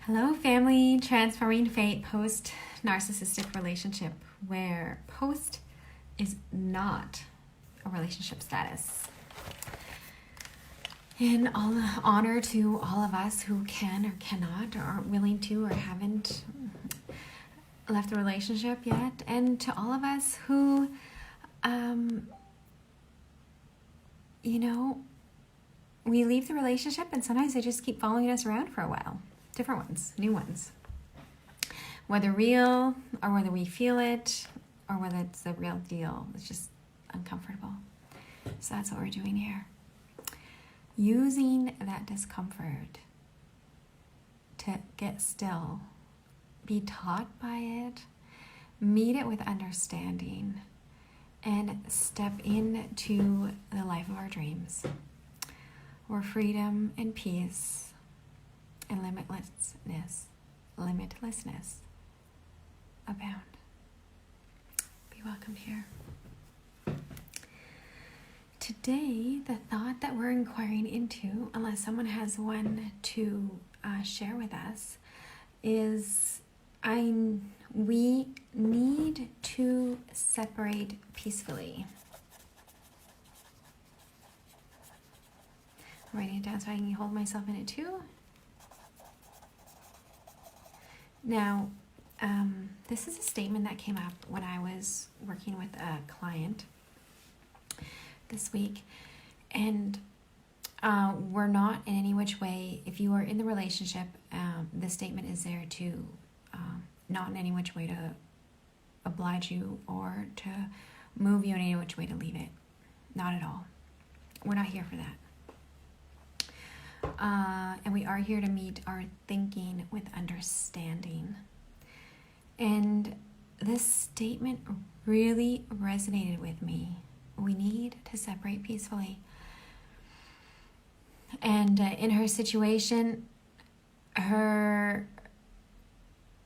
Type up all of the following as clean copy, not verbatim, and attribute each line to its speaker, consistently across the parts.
Speaker 1: Hello, family. Transforming fate post narcissistic relationship, where post is not a relationship status. In all honor to all of us who can or cannot or aren't willing to or haven't left the relationship yet, and to all of us who, we leave the relationship and sometimes they just keep following us around for a while. Different ones, new ones. Whether real or whether we feel it or whether it's the real deal, it's just uncomfortable. So that's what we're doing here. Using that discomfort to get still, be taught by it, meet it with understanding, and step into the life of our dreams, where freedom and peace and limitlessness abound. Be welcomed here. Today, the thought that we're inquiring into, unless someone has one to share with us, is we need to separate peacefully. I'm writing it down so I can hold myself in it too. Now, this is a statement that came up when I was working with a client this week, and we're not in any which way, if you are in the relationship, the statement is there to not in any which way to oblige you or to move you in any which way to leave it. Not at all. We're not here for that. And we are here to meet our thinking with understanding. And this statement really resonated with me. We need to separate peacefully. And in her situation, the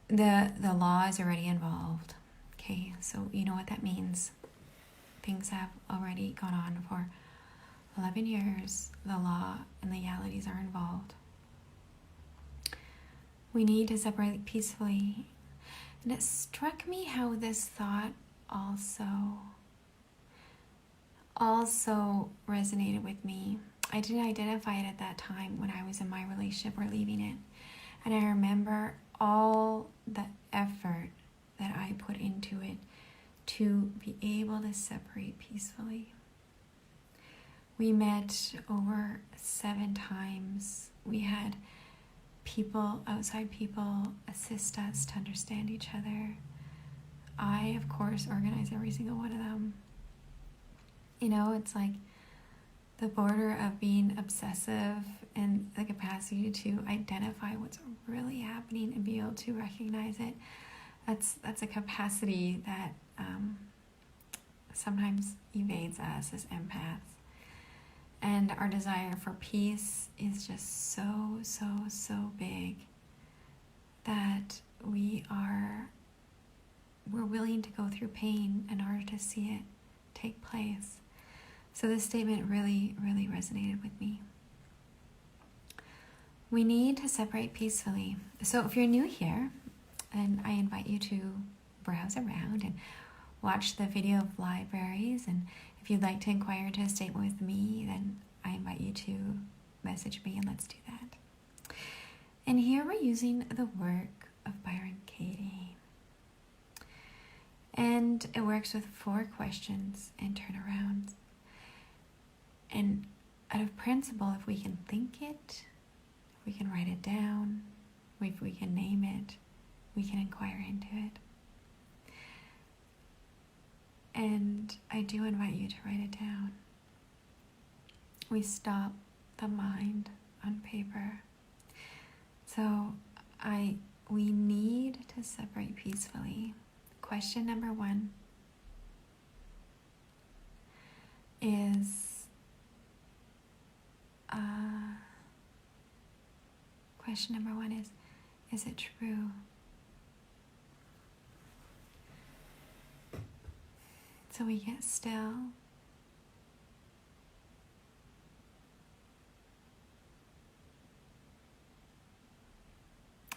Speaker 1: law is already involved. Okay, so you know what that means. Things have already gone on for 11 years. The law and legalities are involved. We need to separate peacefully. And it struck me how this thought also resonated with me. I didn't identify it at that time when I was in my relationship or leaving it. And I remember all the effort that I put into it to be able to separate peacefully. We met over 7 times. We had outside people assist us to understand each other. I, of course, organized every single one of them. It's like the border of being obsessive and the capacity to identify what's really happening and be able to recognize it. That's a capacity that sometimes evades us as empaths. And our desire for peace is just so big that we're willing to go through pain in order to see it take place. So this statement really resonated with me. We need to separate peacefully. So if you're new here, and I invite you to browse around and watch the video libraries, and if you'd like to inquire into a statement with me, then I invite you to message me and let's do that. And here we're using the work of Byron Katie. And it works with 4 questions and turnarounds. And out of principle, if we can think it, if we can write it down, if we can name it, we can inquire into it. And I do invite you to write it down. We stop the mind on paper. So we need to separate peacefully. Question number 1 is is it true? So we get still.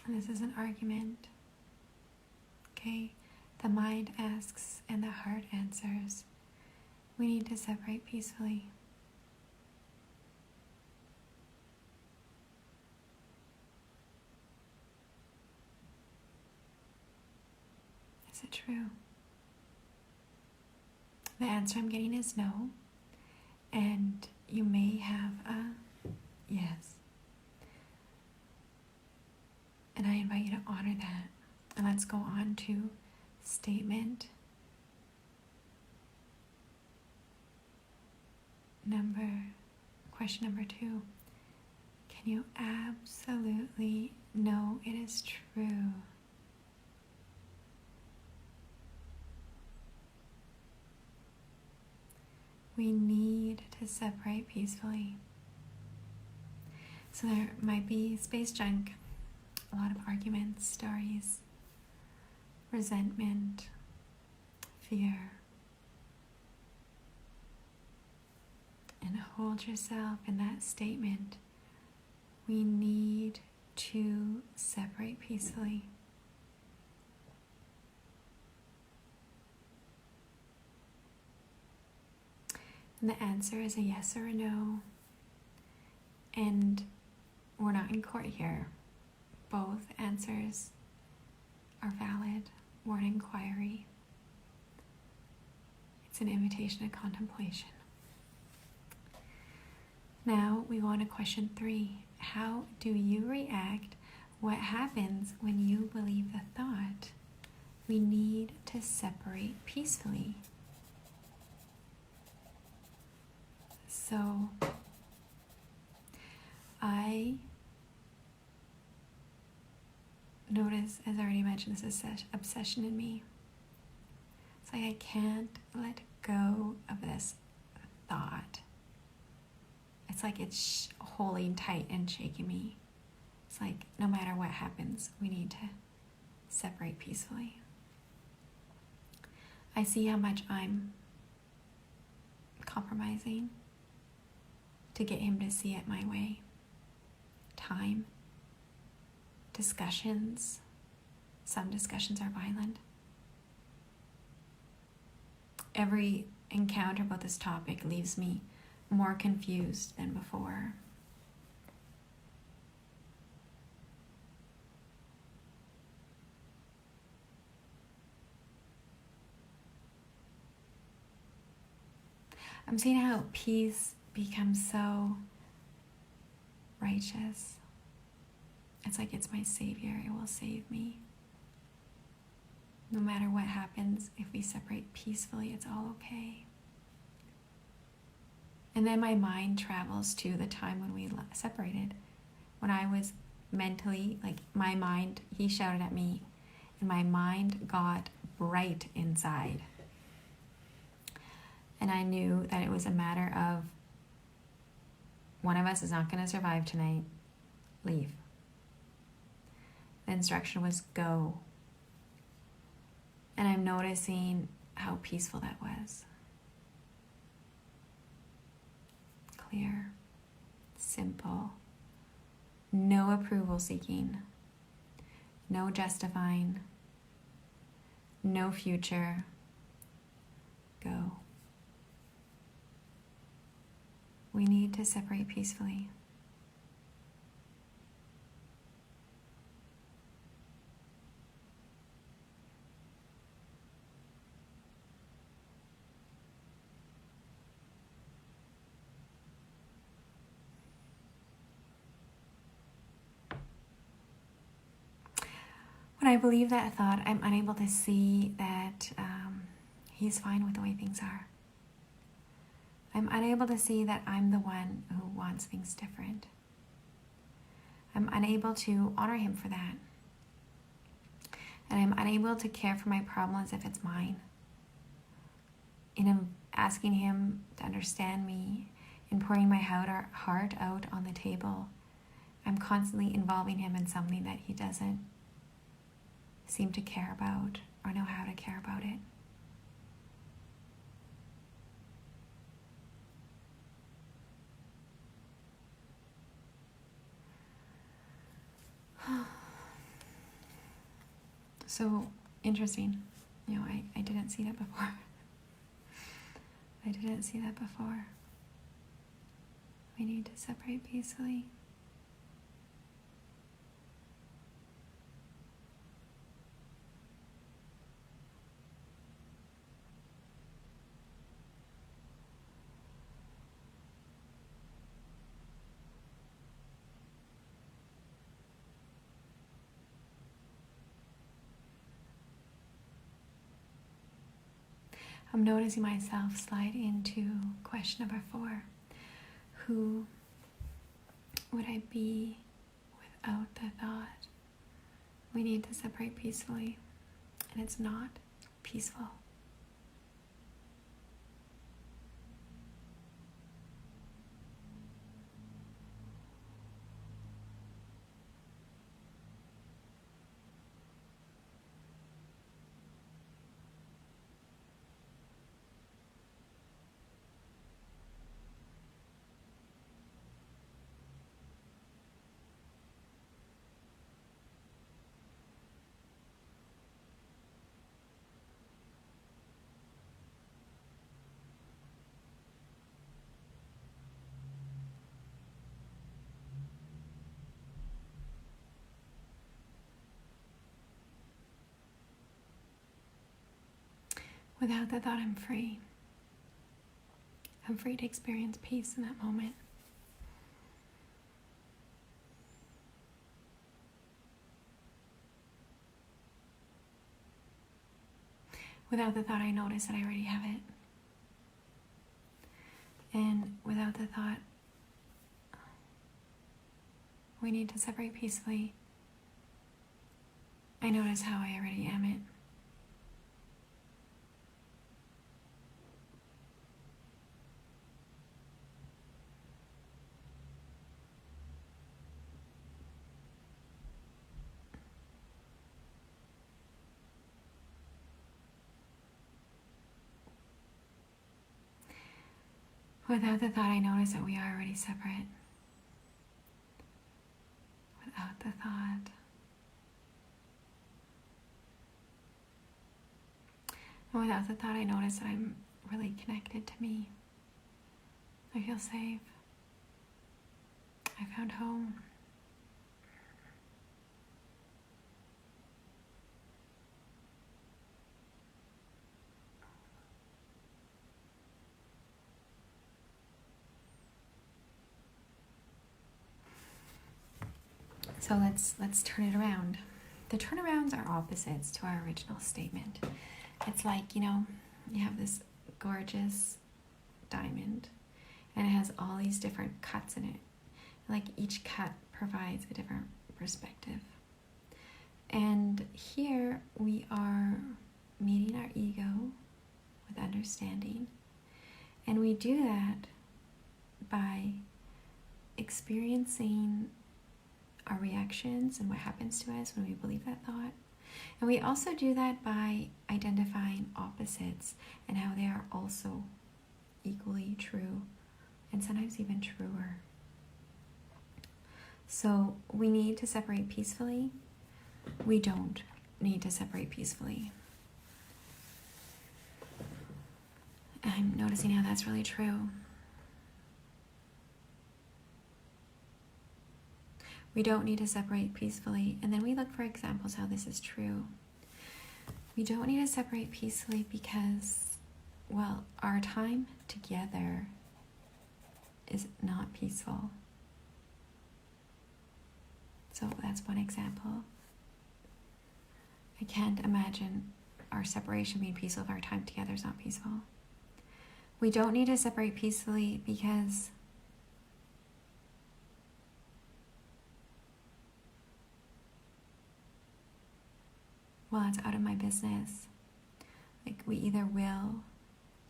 Speaker 1: And this is an argument. Okay? The mind asks and the heart answers. We need to separate peacefully. Is it true? The answer I'm getting is no. And you may have a yes. And I invite you to honor that. And let's go on to question number 2. Can you absolutely know it is true? We need to separate peacefully. So there might be space junk, a lot of arguments, stories, resentment, fear. And hold yourself in that statement. We need to separate peacefully. And the answer is a yes or a no. And we're not in court here. Both answers are valid. We're an inquiry. It's an invitation to contemplation. Now we go on to question 3. How do you react? What happens when you believe the thought? We need to separate peacefully. So I notice, as I already mentioned, this obsession in me. It's like I can't let go of this thought. It's like it's holding tight and shaking me. It's like no matter what happens, we need to separate peacefully. I see how much I'm compromising to get him to see it my way. Time, discussions. Some discussions are violent. Every encounter about this topic leaves me more confused than before. I'm seeing how peace becomes so righteous. It's like it's my savior. It will save me. No matter what happens, if we separate peacefully, it's all okay. And then my mind travels to the time when we separated. When I was mentally, like my mind, he shouted at me, and my mind got bright inside. And I knew that it was a matter of one of us is not going to survive tonight. Leave. The instruction was go. And I'm noticing how peaceful that was. Clear, simple, no approval seeking, no justifying, no future. Go. We need to separate peacefully. When I believe that thought, I'm unable to see that he's fine with the way things are. I'm unable to see that I'm the one who wants things different. I'm unable to honor him for that. And I'm unable to care for my problem as if it's mine. In asking him to understand me and pouring my heart out on the table, I'm constantly involving him in something that he doesn't seem to care about or know how to care about it. So interesting. You know, I didn't see that before. I didn't see that before. We need to separate peacefully. I'm noticing myself slide into question number 4. Who would I be without the thought? We need to separate peacefully, and it's not peaceful. Without the thought, I'm free. I'm free to experience peace in that moment. Without the thought, I notice that I already have it. And without the thought, we need to separate peacefully. I notice how I already am it. Without the thought, I notice that we are already separate. Without the thought. And without the thought, I notice that I'm really connected to me. I feel safe. I found home. So let's turn it around. The turnarounds are opposites to our original statement. It's like, you have this gorgeous diamond and it has all these different cuts in it. Like each cut provides a different perspective. And here we are meeting our ego with understanding. And we do that by experiencing our reactions and what happens to us when we believe that thought. And we also do that by identifying opposites and how they are also equally true and sometimes even truer. So we need to separate peacefully. We don't need to separate peacefully. I'm noticing how that's really true. We don't need to separate peacefully. And then we look for examples how this is true. We don't need to separate peacefully because, well, our time together is not peaceful. So that's one example. I can't imagine our separation being peaceful if our time together is not peaceful. We don't need to separate peacefully because well, it's out of my business. Like, we either will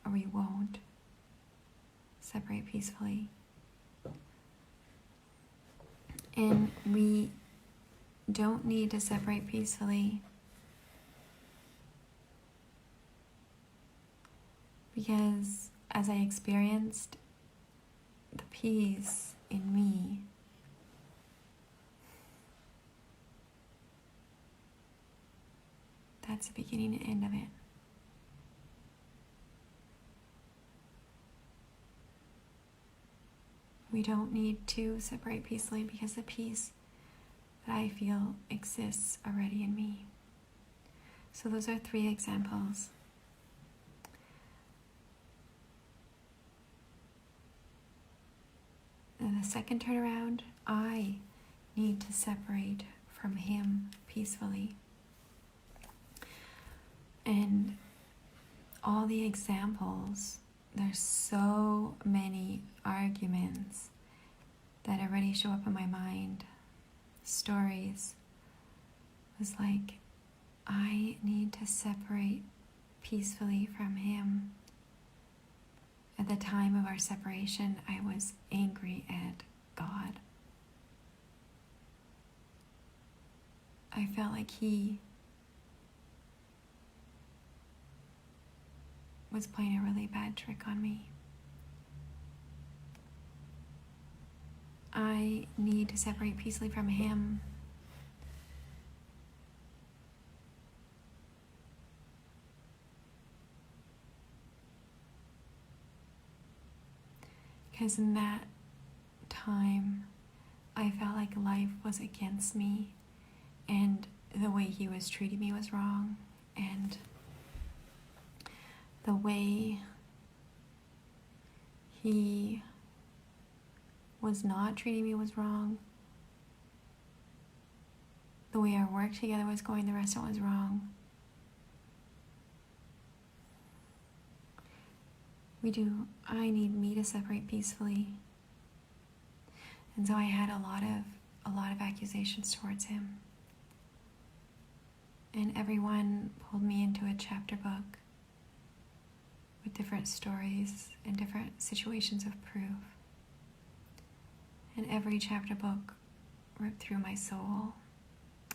Speaker 1: or we won't separate peacefully. And we don't need to separate peacefully because as I experienced the peace in me, That's the beginning and end of it. We don't need to separate peacefully because the peace that I feel exists already in me. So those are 3 examples. And the second turnaround, I need to separate from him peacefully. And all the examples, there's so many arguments that already show up in my mind. Stories. It was like, I need to separate peacefully from him. At the time of our separation, I was angry at God. I felt like he was playing a really bad trick on me. I need to separate peacefully from him. Because in that time, I felt like life was against me, and the way he was treating me was wrong, and the way he was not treating me was wrong. The way our work together was going, the restaurant was wrong. I need me to separate peacefully. And so I had a lot of accusations towards him. And everyone pulled me into a chapter book with different stories and different situations of proof. And every chapter book ripped through my soul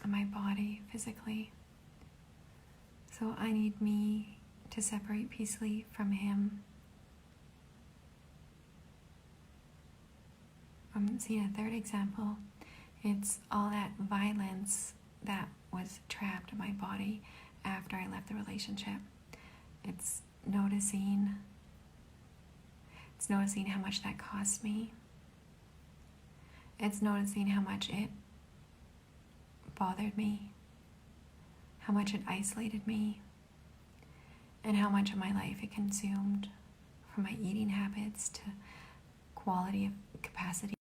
Speaker 1: and my body physically. So I need me to separate peacefully from him. I'm seeing a third example. It's all that violence that was trapped in my body after I left the relationship. It's noticing how much that cost me. It's noticing how much it bothered me, how much it isolated me, and how much of my life it consumed, from my eating habits to quality of capacity.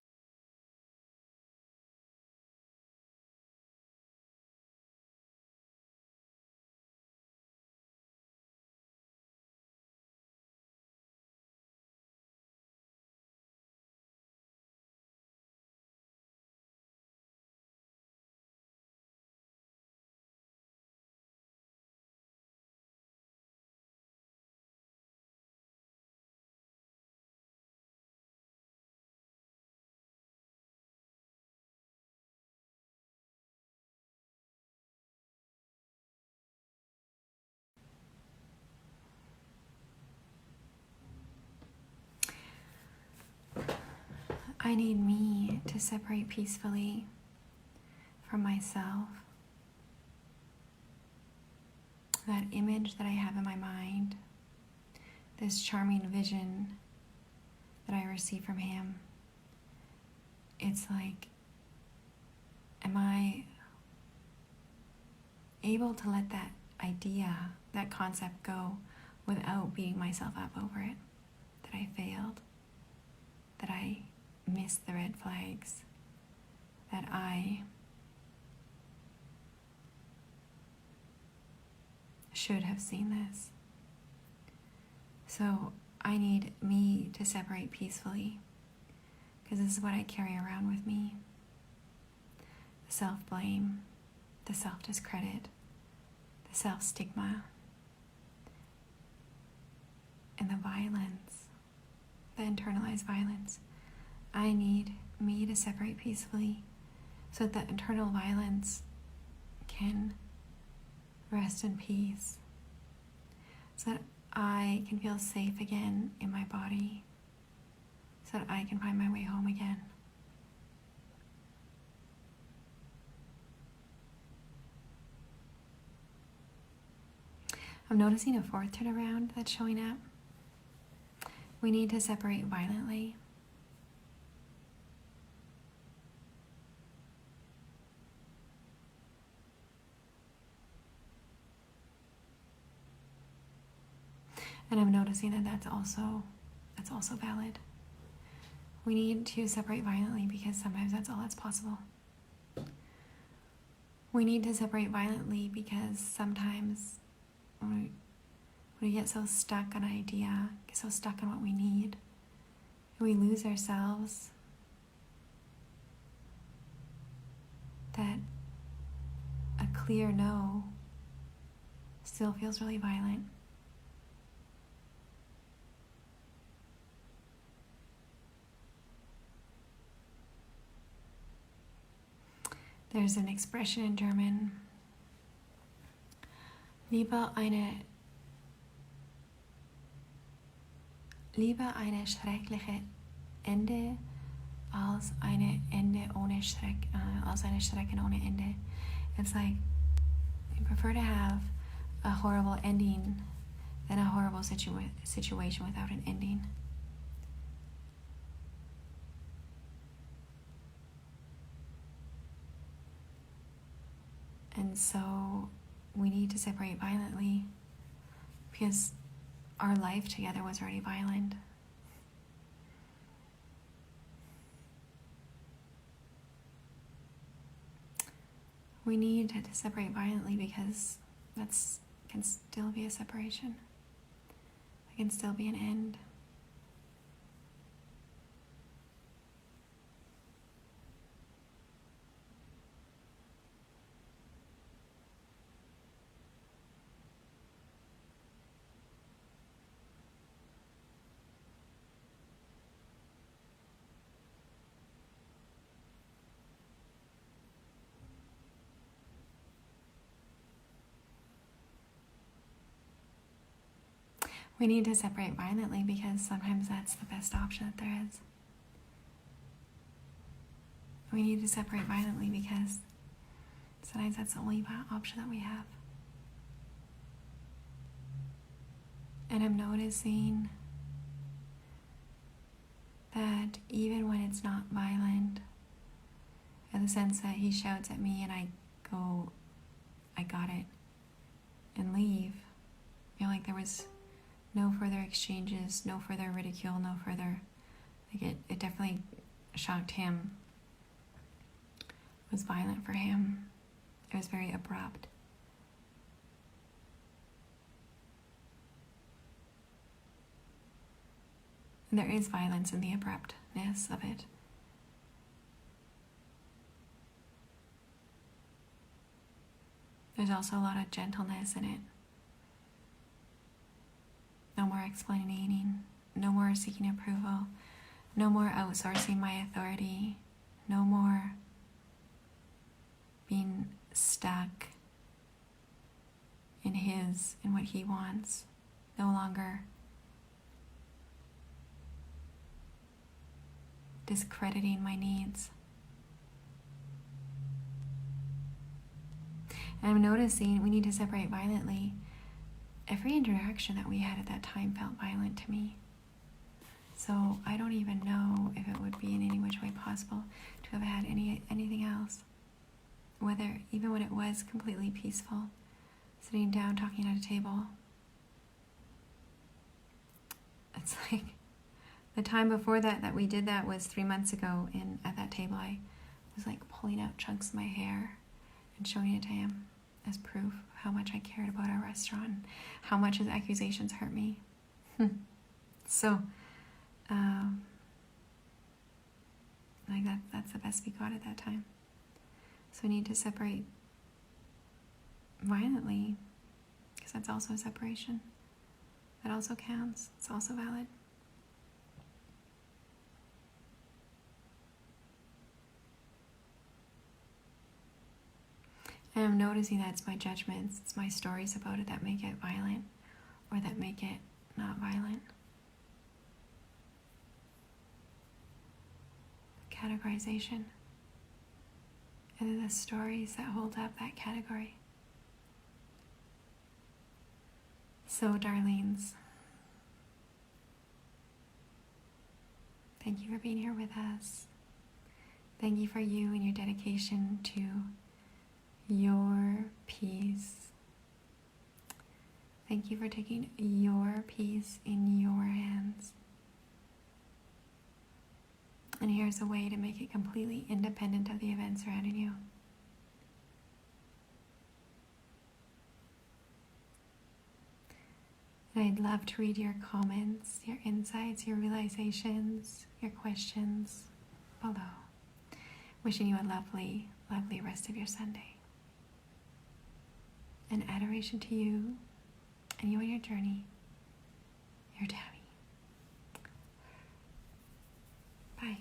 Speaker 1: I need me to separate peacefully from myself. That image that I have in my mind, this charming vision that I receive from him, it's like, am I able to let that idea, that concept go without beating myself up over it? That I failed, that I missed the red flags, that I should have seen this. So I need me to separate peacefully, because this is what I carry around with me. The self-blame, the self-discredit, the self-stigma, and the violence, the internalized violence. I need me to separate peacefully so that the internal violence can rest in peace, so that I can feel safe again in my body, so that I can find my way home again. I'm noticing a fourth turnaround that's showing up. We need to separate violently. And I'm noticing that that's also valid. We need to separate violently because sometimes that's all that's possible. We need to separate violently because sometimes when we get so stuck on an idea, get so stuck on what we need, we lose ourselves, that a clear no still feels really violent. There's an expression in German, lieber eine schreckliche Ende als eine Ende ohne als eine Schrecken ohne Ende. It's like, you prefer to have a horrible ending than a horrible situation without an ending. And so we need to separate violently because our life together was already violent. We need to separate violently because that can still be a separation. It can still be an end. We need to separate violently because sometimes that's the best option that there is. We need to separate violently because sometimes that's the only option that we have. And I'm noticing that even when it's not violent, in the sense that he shouts at me and I go, I got it, and leave, I feel like there was no further exchanges, no further ridicule, no further, like it definitely shocked him. It was violent for him. It was very abrupt. And there is violence in the abruptness of it. There's also a lot of gentleness in it. No more explaining, no more seeking approval, no more outsourcing my authority, no more being stuck in what he wants, no longer discrediting my needs. And I'm noticing we need to separate violently. Every interaction that we had at that time felt violent to me. So I don't even know if it would be in any which way possible to have had anything else. Whether, even when it was completely peaceful, sitting down, talking at a table. It's like, the time before that we did that was 3 months ago, and at that table I was like pulling out chunks of my hair and showing it to him as proof of how much I cared about our restaurant, how much his accusations hurt me. So, like that's the best we got at that time. So we need to separate violently, because that's also a separation. That also counts. It's also valid. And I'm noticing that it's my judgments, it's my stories about it that make it violent, or that make it not violent. Categorization. And then the stories that hold up that category. So, darlings, thank you for being here with us. Thank you for you and your dedication to your peace. Thank you for taking your peace in your hands. And here's a way to make it completely independent of the events surrounding you. And I'd love to read your comments, your insights, your realizations, your questions below. Wishing you a lovely, lovely rest of your Sunday. And adoration to you and you on your journey. Your Tammy. Bye.